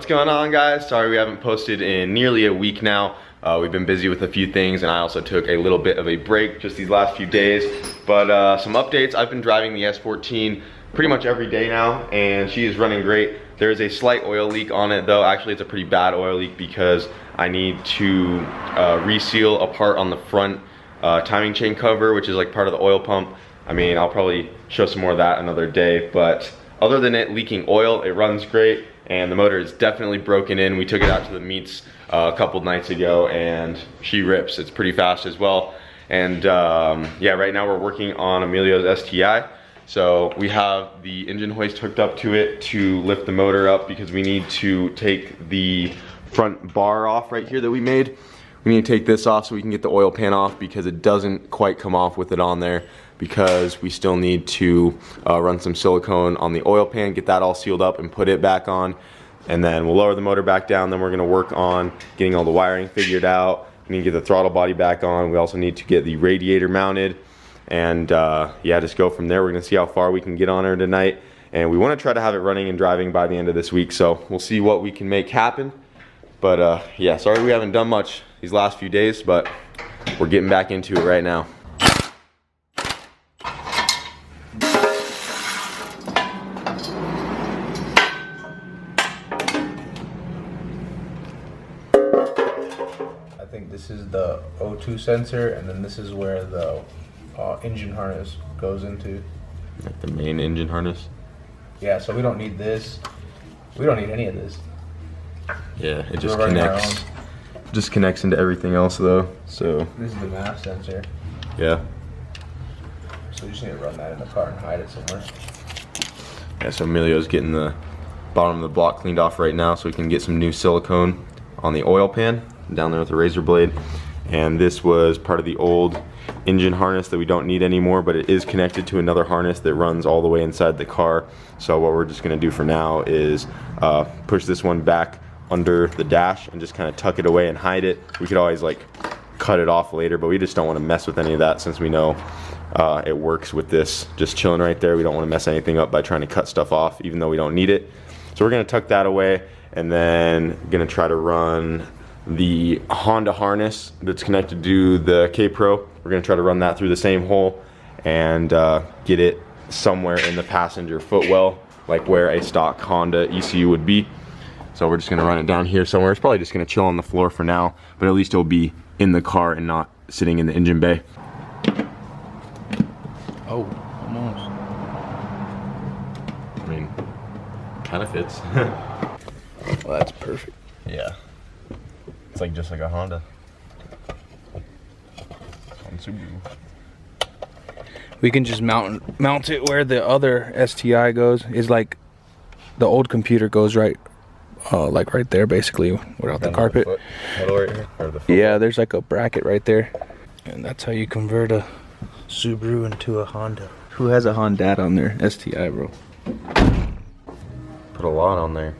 What's going on, guys? Sorry we haven't posted in nearly a week now. We've been busy with a few things, and I also took a little bit of a break just these last few days. But some updates. I've been driving the S14 pretty much every day now, and she is running great. There is a slight oil leak on it though. Actually, it's a pretty bad oil leak because I need to reseal a part on the front timing chain cover, which is like part of the oil pump. I mean, I'll probably show some more of that another day, but other than it leaking oil, it runs great, and the motor is definitely broken in. We took it out to the meets a couple nights ago, and she rips. It's pretty fast as well. And yeah, right now we're working on Emilio's STI. So we have the engine hoist hooked up to it to lift the motor up because we need to take the front bar off right here that we made. We need to take this off so we can get the oil pan off because it doesn't quite come off with it on there, because we still need to run some silicone on the oil pan, get that all sealed up and put it back on. And then we'll lower the motor back down. Then we're gonna work on getting all the wiring figured out. We need to get the throttle body back on. We also need to get the radiator mounted. And yeah, just go from there. We're gonna see how far we can get on her tonight. And we wanna try to have it running and driving by the end of this week. So we'll see what we can make happen. But yeah, sorry we haven't done much these last few days, but we're getting back into it right now. I think this is the O2 sensor, and then this is where the engine harness goes into. Like the main engine harness? Yeah, so we don't need this. We don't need any of this. Yeah, it just connects. Just connects into everything else though. So this is the mass sensor. Yeah. So you just need to run that in the car and hide it somewhere. Yeah, so Emilio's getting the bottom of the block cleaned off right now so we can get some new silicone on the oil pan down there with the razor blade. And this was part of the old engine harness that we don't need anymore, but it is connected to another harness that runs all the way inside the car. So what we're just gonna do for now is push this one back under the dash and just kind of tuck it away and hide it. We could always like cut it off later, but we just don't want to mess with any of that since we know it works with this just chilling right there. We don't want to mess anything up by trying to cut stuff off even though we don't need it. So we're going to tuck that away, and then going to try to run the Honda harness that's connected to the K-Pro. We're going to try to run that through the same hole and get it somewhere in the passenger footwell, like where a stock Honda ECU would be. So we're just gonna run it down here somewhere. It's probably just gonna chill on the floor for now, but at least it'll be in the car and not sitting in the engine bay. Oh, almost. I mean, kind of fits. Well, that's perfect. Yeah. It's like just like a Honda. We can just mount it where the other STI goes. Is like the old computer goes right. Like right there, basically, without the carpet. Right here, or the yeah, there's like a bracket right there, and that's how you convert a Subaru into a Honda. Who has a Honda on their STI, bro? Put a lot on there.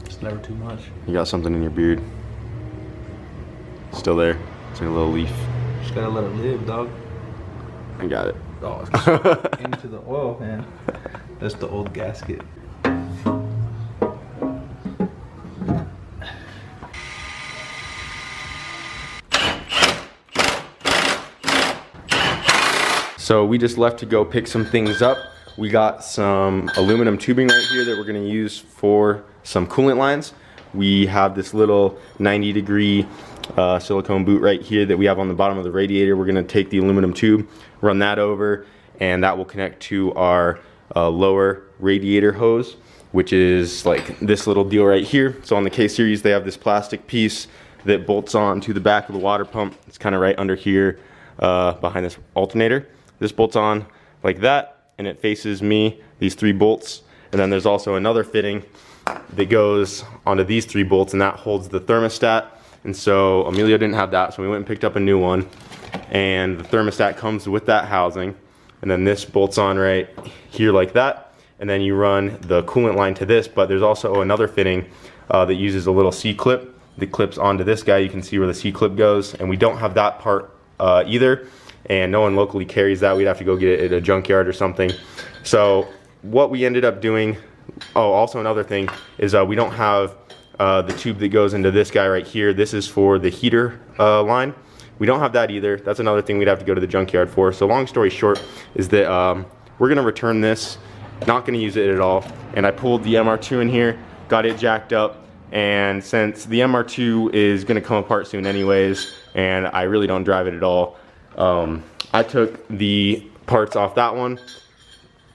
It's never too much. You got something in your beard. Still there. It's like a little leaf. Just gotta let it live, dog. I got it. Oh, it's into the oil, man. That's the old gasket. So we just left to go pick some things up. We got some aluminum tubing right here that we're gonna use for some coolant lines. We have this little 90-degree silicone boot right here that we have on the bottom of the radiator. We're gonna take the aluminum tube, run that over, and that will connect to our lower radiator hose, which is like this little deal right here. So on the K series, they have this plastic piece that bolts on to the back of the water pump. It's kind of right under here behind this alternator. This bolts on like that, and it faces me, these 3 bolts. And then there's also another fitting that goes onto these 3 bolts, and that holds the thermostat. And so Emilio didn't have that, so we went and picked up a new one. And the thermostat comes with that housing. And then this bolts on right here like that. And then you run the coolant line to this, but there's also another fitting that uses a little C-clip that clips onto this guy. You can see where the C-clip goes, and we don't have that part either. And no one locally carries that. We'd have to go get it at a junkyard or something. So what we ended up doing oh, also another thing is we don't have the tube that goes into this guy right here. This is for the heater line. We don't have that either. That's another thing we'd have to go to the junkyard for. So long story short is that we're gonna return this, not gonna use it at all. And I pulled the MR2 in here, got it jacked up, and since the MR2 is gonna come apart soon anyways, and I really don't drive it at all, I took the parts off that one,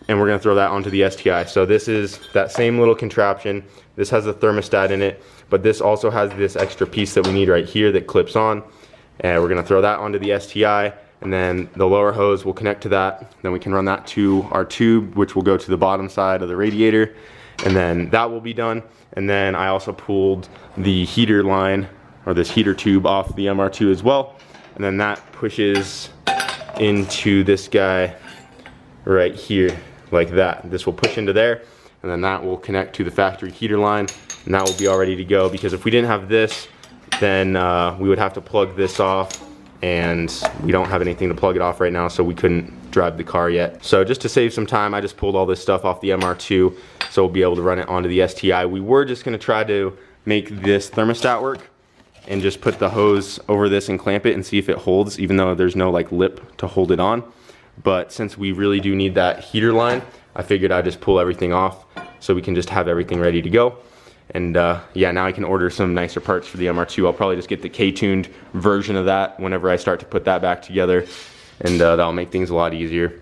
and we're gonna throw that onto the STI. So this is that same little contraption. This has a thermostat in it, but this also has this extra piece that we need right here that clips on. And we're gonna throw that onto the STI, and then the lower hose will connect to that. Then we can run that to our tube, which will go to the bottom side of the radiator, and then that will be done. And then I also pulled the heater line, or this heater tube, off the MR2 as well. And then that pushes into this guy right here, like that. This will push into there, and then that will connect to the factory heater line, and that will be all ready to go. Because if we didn't have this, then we would have to plug this off, and we don't have anything to plug it off right now, so we couldn't drive the car yet. So just to save some time, I just pulled all this stuff off the MR2, so we'll be able to run it onto the STI. We were just gonna try to make this thermostat work and just put the hose over this and clamp it and see if it holds, even though there's no like lip to hold it on. But since we really do need that heater line, I figured I'd just pull everything off so we can just have everything ready to go. And yeah, now I can order some nicer parts for the MR2. I'll probably just get the K-tuned version of that whenever I start to put that back together, and that'll make things a lot easier.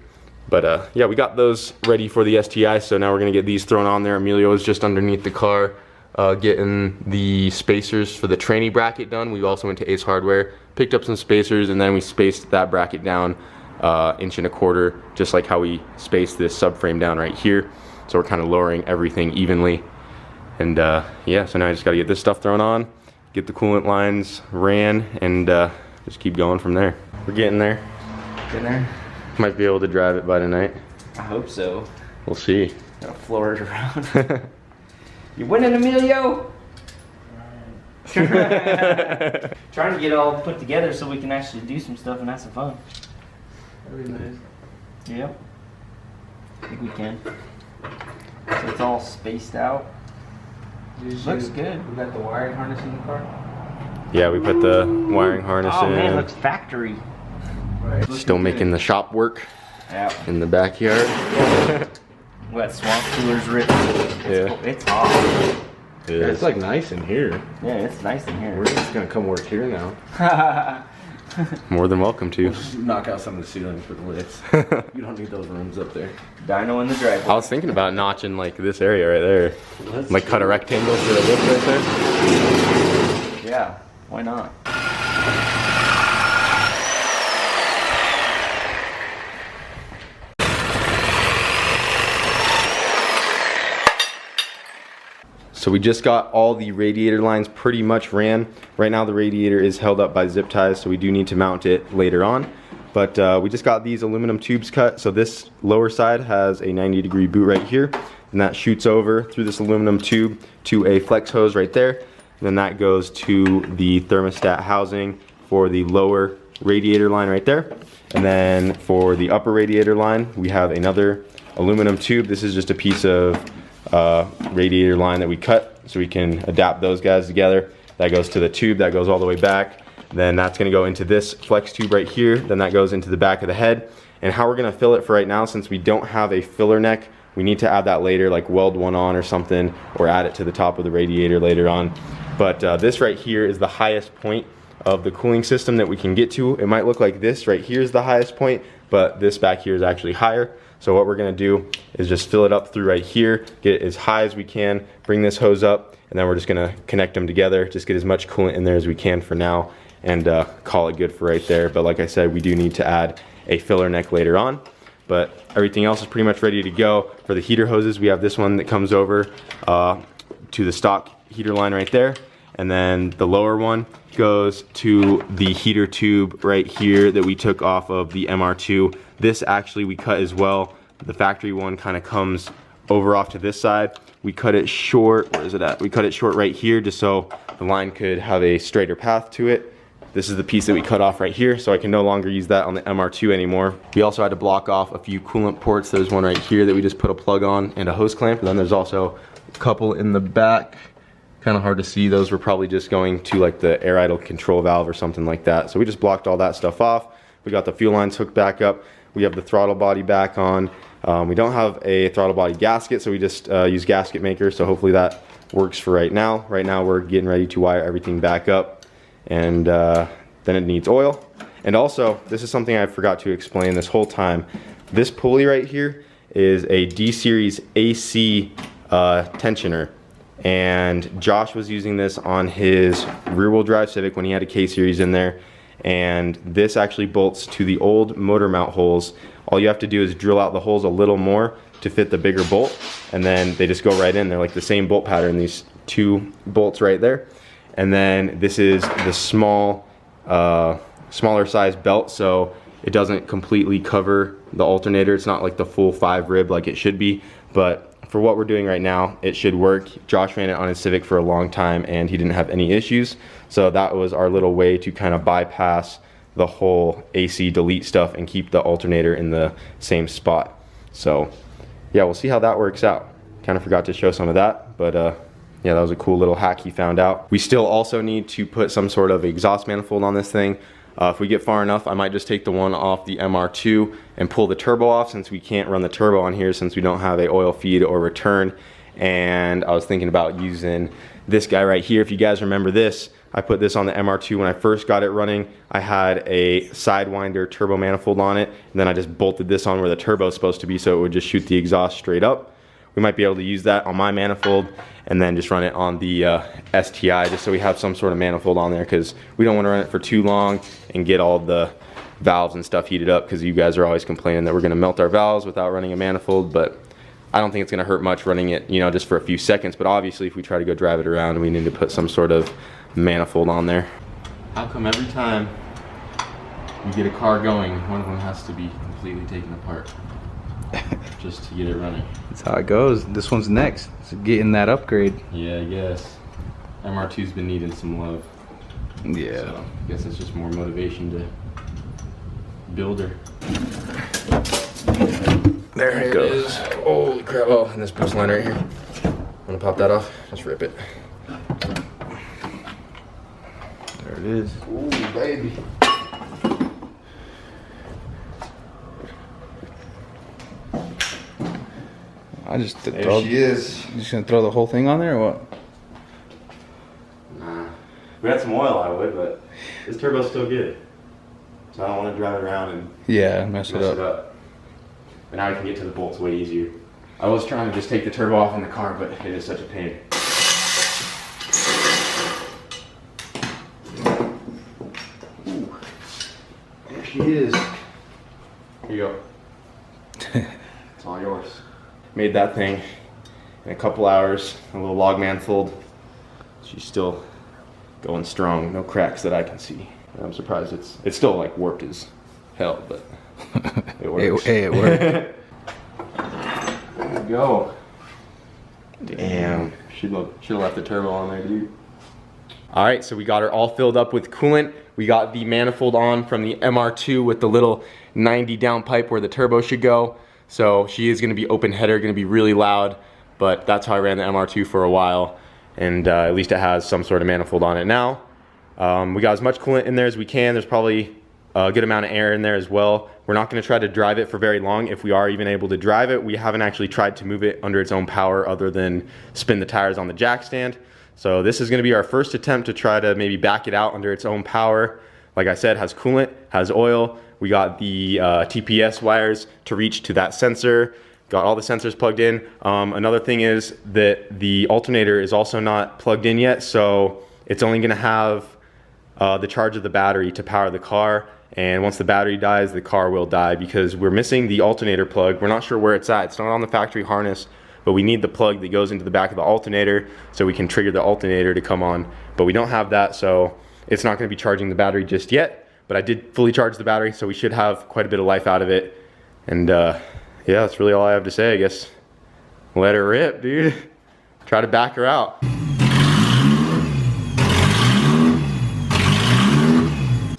But yeah, we got those ready for the STI, so now we're gonna get these thrown on there. Emilio is just underneath the car getting the spacers for the tranny bracket done. We also went to Ace Hardware, picked up some spacers, and then we spaced that bracket down 1.25 inches, just like how we spaced this subframe down right here. So we're kind of lowering everything evenly. And yeah, so now I just gotta get this stuff thrown on, get the coolant lines ran, and just keep going from there. We're getting there. Getting there? Might be able to drive it by tonight. I hope so. We'll see. Gotta floor it around. You're winning, Emilio! Trying to get it all put together so we can actually do some stuff and have some fun. That'd be nice. Yep. I think we can. So it's all spaced out. Looks good. We got the wiring harness in the car? Yeah, we put the wiring harness in. Oh man, it looks factory. Right. Still making the shop work Yeah. in the backyard. We got swamp coolers ripped. Yeah. It's hot. It Yeah, is. it's like nice in here. Yeah, it's nice in here. We're just gonna come work here now. More than welcome to. Just knock out some of the ceilings for the lifts. You don't need those rooms up there. Dino in the driveway. I was thinking about notching like this area right there. Like cut a rectangle for the lift right there. Yeah, why not? So we just got all the radiator lines pretty much ran. Right now the radiator is held up by zip ties, so we do need to mount it later on. But we just got these aluminum tubes cut. So this lower side has a 90-degree boot right here, and that shoots over through this aluminum tube to a flex hose right there. And then that goes to the thermostat housing for the lower radiator line right there. And then for the upper radiator line, we have another aluminum tube. This is just a piece of radiator line that we cut so we can adapt those guys together. That goes to the tube, that goes all the way back. Then that's gonna go into this flex tube right here. Then that goes into the back of the head. And how we're gonna fill it for right now, since we don't have a filler neck, we need to add that later, like weld one on or something, or add it to the top of the radiator later on. But this right here is the highest point of the cooling system that we can get to. It might look like this right here is the highest point, but this back here is actually higher. So what we're gonna do is just fill it up through right here, get it as high as we can, bring this hose up, and then we're just gonna connect them together, just get as much coolant in there as we can for now, and call it good for right there. But like I said, we do need to add a filler neck later on. But everything else is pretty much ready to go. For the heater hoses, we have this one that comes over to the stock heater line right there. And then the lower one goes to the heater tube right here that we took off of the MR2. This actually we cut as well. The factory one kind of comes over off to this side. We cut it short, where is it at? We cut it short right here just so the line could have a straighter path to it. This is the piece that we cut off right here, so I can no longer use that on the MR2 anymore. We also had to block off a few coolant ports. There's one right here that we just put a plug on and a hose clamp. And then there's also a couple in the back. Kind of hard to see. Those were probably just going to like the air idle control valve or something like that. So we just blocked all that stuff off. We got the fuel lines hooked back up. We have the throttle body back on. We don't have a throttle body gasket, so we just use gasket maker. So hopefully that works for right now. Right now we're getting ready to wire everything back up. And then it needs oil. And also, this is something I forgot to explain this whole time. This pulley right here is a D-series AC tensioner. And Josh was using this on his rear-wheel drive Civic when he had a K-series in there. And this actually bolts to the old motor mount holes. All you have to do is drill out the holes a little more to fit the bigger bolt. And then they just go right in. They're like the same bolt pattern, these two bolts right there. And then this is the smaller size belt, so it doesn't completely cover the alternator. It's not like the full 5 rib like it should be, but for what we're doing right now, it should work. Josh ran it on his Civic for a long time and he didn't have any issues. So that was our little way to kind of bypass the whole AC delete stuff and keep the alternator in the same spot. So yeah, we'll see how that works out. Kind of forgot to show some of that, but yeah, that was a cool little hack he found out. We still also need to put some sort of exhaust manifold on this thing. If we get far enough, I might just take the one off the MR2 and pull the turbo off, since we can't run the turbo on here since we don't have a oil feed or return. And I was thinking about using this guy right here. If you guys remember this, I put this on the MR2 when I first got it running. I had a Sidewinder turbo manifold on it, and then I just bolted this on where the turbo is supposed to be so it would just shoot the exhaust straight up. We might be able to use that on my manifold and then just run it on the STI, just so we have some sort of manifold on there, because we don't want to run it for too long and get all the valves and stuff heated up, because you guys are always complaining that we're going to melt our valves without running a manifold. But I don't think it's going to hurt much running it, you know, just for a few seconds. But obviously if we try to go drive it around, we need to put some sort of manifold on there. How come every time you get a car going, one of them has to be completely taken apart just to get it running? That's how it goes. This one's next. So getting that upgrade. Yeah, I guess. MR2's been needing some love. Yeah. So I guess it's just more motivation to build her. There it goes. Holy crap. Oh, and this boost line right here. I'm gonna pop that off. Just rip it. There it is. Ooh, baby. I just There throw, she is. You just gonna throw the whole thing on there or what? Nah. If we had some oil, I would, but this turbo's still good. So I don't want to drive it around and Yeah, mess it up. But now we can get to the bolts way easier. I was trying to just take the turbo off in the car, but it is such a pain. Ooh. There she is. Here you go. It's all yours. Made that thing in a couple hours, a little log manifold. She's still going strong, no cracks that I can see. I'm surprised it's still like warped as hell, but it works. Hey, it worked. There we go. Damn, should have left the turbo on there, dude. All right, so we got her all filled up with coolant. We got the manifold on from the MR2 with the little 90 downpipe where the turbo should go. So she is gonna be open header, gonna be really loud, but that's how I ran the MR2 for a while. And at least it has some sort of manifold on it now. We got as much coolant in there as we can. There's probably a good amount of air in there as well. We're not gonna try to drive it for very long. If we are even able to drive it, we haven't actually tried to move it under its own power other than spin the tires on the jack stand. So this is gonna be our first attempt to try to maybe back it out under its own power. Like I said, has coolant, has oil. We got the TPS wires to reach to that sensor. Got all the sensors plugged in. Another thing is that the alternator is also not plugged in yet, so it's only gonna have the charge of the battery to power the car. And once the battery dies, the car will die, because we're missing the alternator plug. We're not sure where it's at. It's not on the factory harness, but we need the plug that goes into the back of the alternator so we can trigger the alternator to come on. But we don't have that, so it's not gonna be charging the battery just yet. But I did fully charge the battery, so we should have quite a bit of life out of it. And yeah, that's really all I have to say, I guess. Let her rip, dude. Try to back her out.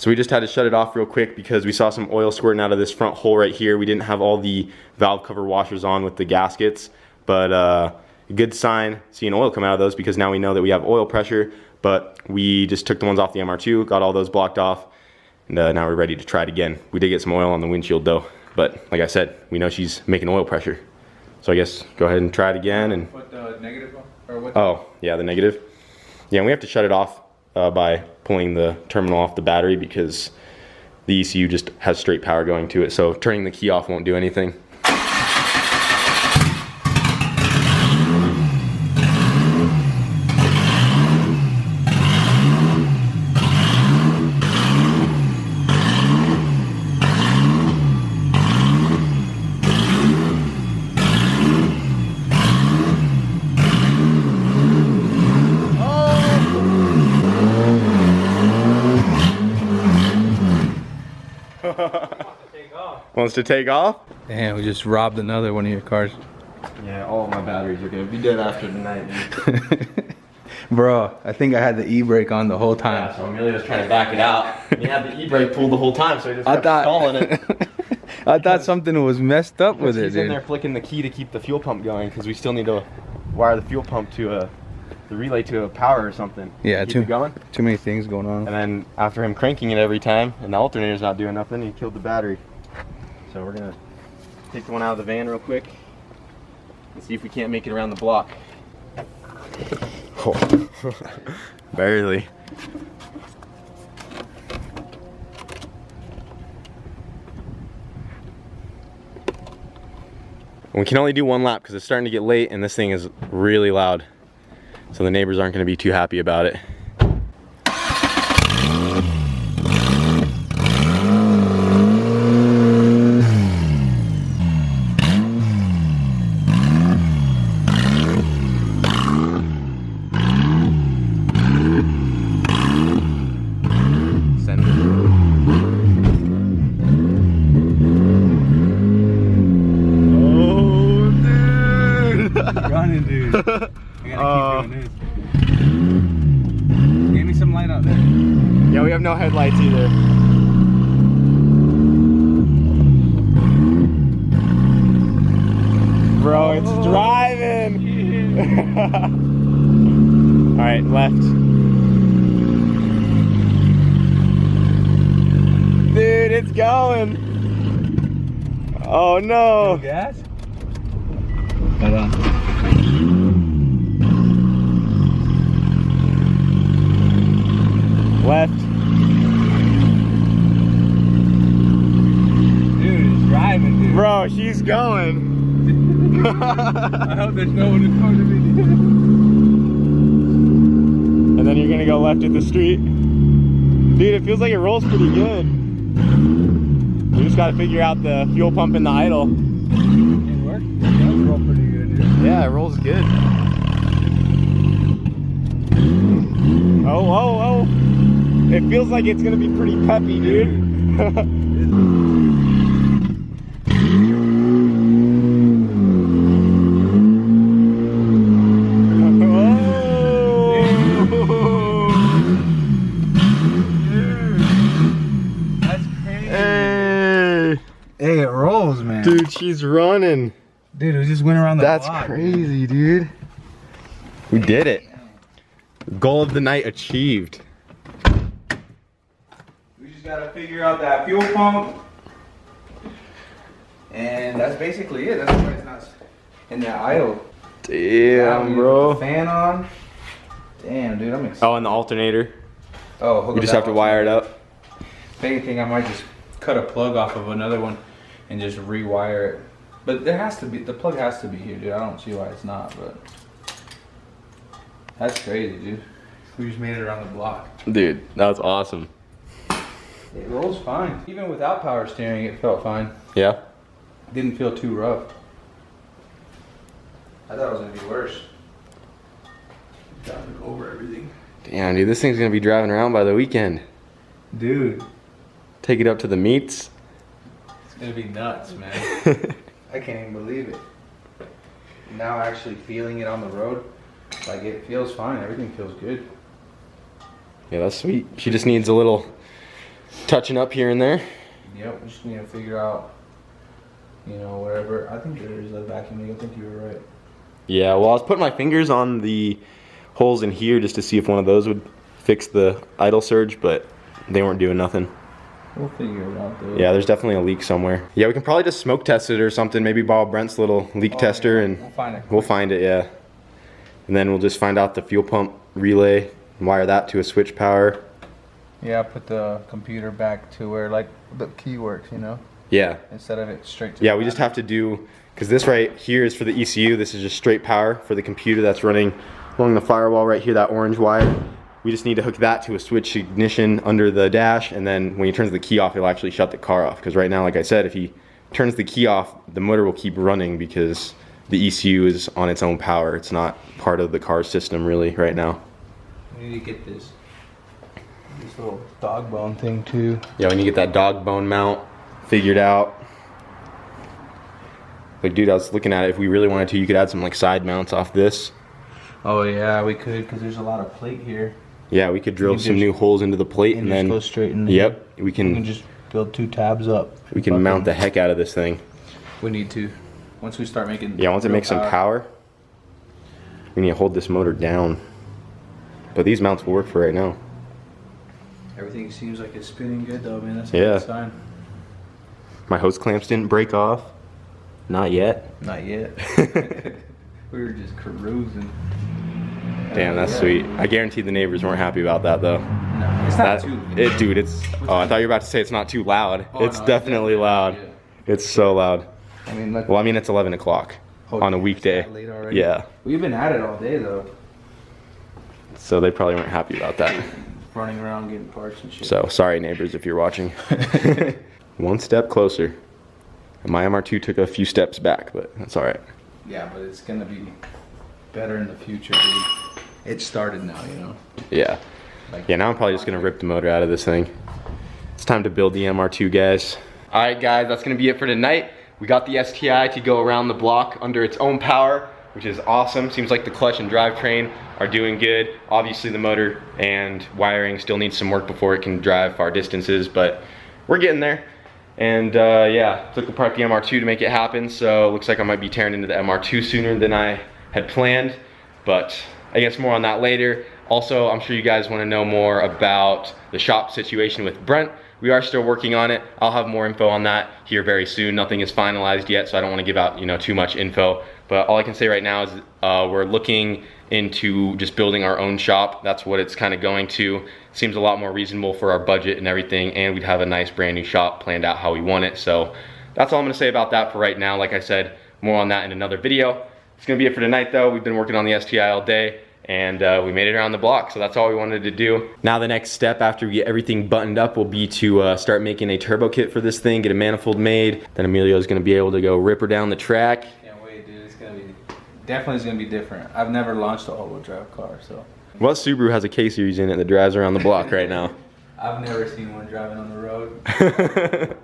So we just had to shut it off real quick because we saw some oil squirting out of this front hole right here. We didn't have all the valve cover washers on with the gaskets, but a good sign seeing oil come out of those, because now we know that we have oil pressure. But we just took the ones off the MR2, got all those blocked off, and now we're ready to try it again. We did get some oil on the windshield though, but like I said, we know she's making oil pressure. So I guess go ahead and try it again. And what the negative or what? Oh yeah, the negative. Yeah, and we have to shut it off by pulling the terminal off the battery, because the ECU just has straight power going to it. So turning the key off won't do anything. Wants to take off? Damn, we just robbed another one of your cars. Yeah, all of my batteries are gonna be dead after tonight, dude. Bro, I think I had the e-brake on the whole time. Yeah, so Amelia was trying to back it out. He had the e-brake pulled the whole time, so he just kept stalling it. I thought something was messed up with it, He's dude. in there flicking the key to keep the fuel pump going, because we still need to wire the fuel pump to the relay to a power or something. Yeah, keep it going. Too many things going on. And then after him cranking it every time, and the alternator's not doing nothing, he killed the battery. So we're gonna take the one out of the van real quick and see if we can't make it around the block. Oh. Barely. And we can only do one lap because it's starting to get late and this thing is really loud. So the neighbors aren't gonna be too happy about it. Running, dude. I gotta keep doing this. Give me some light out there. Yeah, we have no headlights either. Bro, it's driving! Alright, left. Dude, it's going! Oh no! Gas? Hold on. Left. Dude, it's driving, dude. Bro, she's going. I hope there's no one in front of me. And then you're gonna go left at the street. Dude, it feels like it rolls pretty good. We just gotta figure out the fuel pump and the idle. It works. It does roll pretty good, dude. Yeah, it rolls good. Oh, oh, oh. It feels like it's gonna be pretty peppy, dude. Hey, it rolls, man. Dude, she's running. Dude, it just went around the That's block, crazy, dude. We did it. Goal of the night achieved. We just gotta figure out that fuel pump. And that's basically it. That's why it's not in that idle. Damn, bro. The fan on. Damn, dude, I'm excited. Oh, and the alternator. Oh, We just have to wire it up. If anything, I might just cut a plug off of another one and just rewire it. But there has to be, the plug has to be here, dude. I don't see why it's not, but that's crazy, dude. We just made it around the block. Dude, that was awesome. It rolls fine. Even without power steering, it felt fine. Yeah? Didn't feel too rough. I thought it was gonna be worse. Driving over everything. Damn, dude, this thing's gonna be driving around by the weekend. Dude. Take it up to the meets. It's gonna be nuts, man. I can't even believe it. Now actually feeling it on the road, like it feels fine. Everything feels good. Yeah, that's sweet. She just needs a little touching up here and there. Yep, we just need to figure out, you know, wherever. I think there is a vacuum. I think you were right. Yeah, well, I was putting my fingers on the holes in here just to see if one of those would fix the idle surge, but they weren't doing nothing. We'll figure it out though. Yeah, there's definitely a leak somewhere. Yeah, we can probably just smoke test it or something. Maybe borrow Brent's little leak tester and we'll find it. We'll find it, yeah. And then we'll just find out the fuel pump relay and wire that to a switch power. Yeah, put the computer back to where like the key works, you know? Yeah. Instead of it straight to Yeah, we just have to do, because this right here is for the ECU. This is just straight power for the computer that's running along the firewall right here, that orange wire. We just need to hook that to a switch ignition under the dash, and then when he turns the key off, it'll actually shut the car off. Because right now, like I said, if he turns the key off, the motor will keep running because the ECU is on its own power. It's not part of the car system really right now. We need to get this little dog bone thing too. Yeah, we need to get that dog bone mount figured out. Like, dude, I was looking at it. If we really wanted to, you could add some like side mounts off this. Oh yeah, we could, because there's a lot of plate here. Yeah, we could drill some new holes into the plate and then go straight in there. Yep, we can just build 2 tabs up. we can mount the heck out of this thing. We need to. Once we start making. Yeah, once it makes some power, we need to hold this motor down. But these mounts will work for right now. Everything seems like it's spinning good though, man. That's a Yeah. good sign. My hose clamps didn't break off. Not yet. Not yet. We were just cruising. Damn, that's sweet. I guarantee the neighbors weren't happy about that though. No, it's not too. Dude, it's. Oh, I thought you were about to say it's not too loud. Oh, It's no, definitely loud. yeah. It's so loud. I mean, look. Well, I mean, it's 11 o'clock on a weekday. It's that late already? Yeah. We've been at it all day though. So they probably weren't happy about that. Running around getting parts and shit. So sorry, neighbors, if you're watching. One step closer. And my MR2 took a few steps back, but that's all right. Yeah, but it's gonna be better in the future, dude. It started now, you know. Yeah. Yeah, now I'm probably just gonna rip the motor out of this thing. It's time to build the MR2, guys. All right, guys, that's gonna be it for tonight. We got the STI to go around the block under its own power, which is awesome. Seems like the clutch and drivetrain are doing good. Obviously the motor and wiring still needs some work before it can drive far distances, but we're getting there. And yeah, took apart the MR2 to make it happen, so it looks like I might be tearing into the MR2 sooner than I had planned, but I guess more on that later. Also, I'm sure you guys want to know more about the shop situation with Brent. We are still working on it. I'll have more info on that here very soon. Nothing is finalized yet, so I don't want to give out, you know, too much info. But all I can say right now is we're looking into just building our own shop. That's what it's kind of going to. Seems a lot more reasonable for our budget and everything, and we'd have a nice brand new shop planned out how we want it. So that's all I'm gonna say about that for right now. Like I said, more on that in another video. It's gonna be it for tonight though. We've been working on the STI all day, and we made it around the block, so that's all we wanted to do. Now the next step after we get everything buttoned up will be to start making a turbo kit for this thing, get a manifold made. Then Emilio's gonna be able to go rip her down the track. Can't wait, dude. It's gonna be definitely is gonna be different. I've never launched an all-wheel drive car, so. What Subaru has a K-Series in it that drives around the block right now? I've never seen one driving on the road.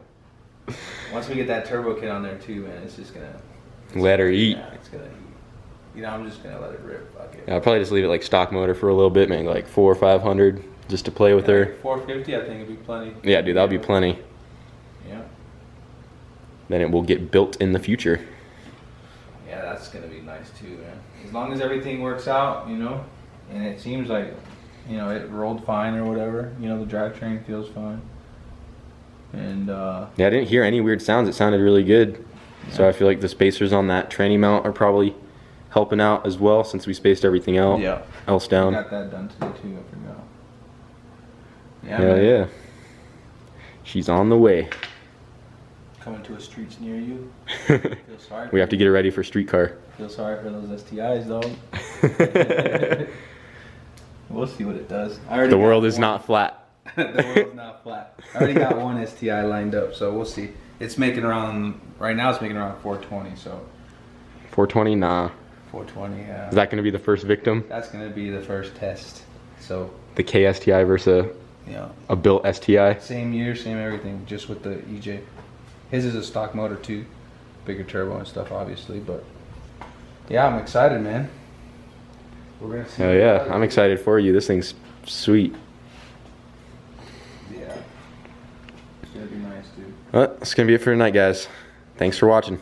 Once we get that turbo kit on there too, man, it's just gonna Let her eat. Yeah, it's gonna eat. You know, I'm just gonna let it rip. Fuck it. Yeah, I'll probably just leave it like stock motor for a little bit, maybe like 400 or 500 just to play with her. Like 450, I think it'd be plenty. Yeah, dude, that'll be plenty. Yeah. Then it will get built in the future. Yeah, that's gonna be nice too, man. As long as everything works out, you know, and it seems like, you know, it rolled fine or whatever. You know, the drivetrain feels fine. And yeah, I didn't hear any weird sounds. It sounded really good. Yeah. So I feel like the spacers on that tranny mount are probably helping out as well, since we spaced everything out. Yeah. Else down. I got that done today too. I forgot. Yeah. Hell man. yeah. She's on the way. Coming to a streets near you. Feel sorry. We have to get her ready for streetcar. Feel sorry for those STIs, though. We'll see what it does. The world is not flat. The world's not flat. I already got one STI lined up, so we'll see. It's making around, right now it's making around 420, so. 420, nah. 420, yeah. Is that going to be the first victim? That's going to be the first test, so. The KSTI versus a built STI? Same year, same everything, just with the EJ. His is a stock motor too. Bigger turbo and stuff, obviously, but. Yeah, I'm excited, man. We're gonna see. Hell yeah, I'm excited for you. This thing's sweet. Yeah. That'd be nice, dude. Well, that's gonna be it for tonight, guys. Thanks for watching.